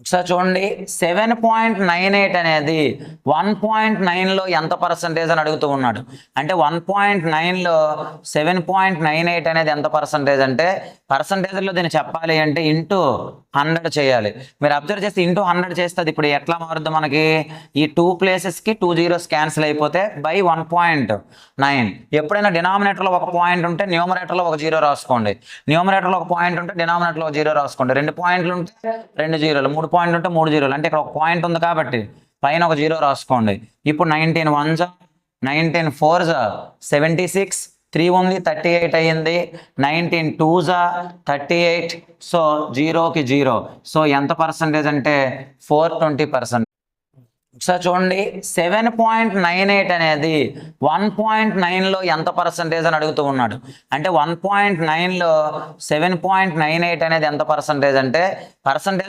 ఒకసారి చూడండి 7.98 అనేది 1.9లో ఎంత పర్సంటేజ్ అని అడుగుతూ ఉన్నాడు. అంటే 1.9లో 7.98 అనేది ఎంత పర్సంటేజ్ అంటే పర్సంటేజ్లో దీన్ని చెప్పాలి అంటే ఇంటూ 100 చేయాలి. మీరు అబ్జర్వ్ చేస్తే ఇంటూ 100 చేస్తే అది ఇప్పుడు ఎట్లా మారుద్ది మనకి ఈ 2 ప్లేసెస్కి 2 జీరోస్ క్యాన్సిల్ అయిపోతే బై 1.9. ఎప్పుడైనా డినామినేటర్లో ఒక పాయింట్ ఉంటే న్యూమరేటర్లో ఒక జీరో రాసుకోండి. న్యూమరేటర్లో ఒక పాయింట్ ఉంటే డినామినేటర్లో ఒక జీరో రాసుకోండి. 2 పాయింట్లు ఉంటే 2 జీరోలు, 3 పాయింట్లు ఉంటే 3 జీరోలు. అంటే ఇక్కడ ఒక పాయింట్ ఉంది కాబట్టి పైన ఒక జీరో రాసుకోండి. ఇప్పుడు 19 1 19 4 76, 3 ఉంది 38 అయ్యింది, 19 2 38. సో జీరోకి జీరో. సో ఎంత పర్సంటేజ్ అంటే 420%. ఒకసారి చూడండి 7.98 అనేది 1.9లో ఎంత పర్సంటేజ్ అని అడుగుతూ ఉన్నాడు. అంటే 1.9లో 7.98 అనేది ఎంత పర్సంటేజ్ అంటే పర్సంటేజ్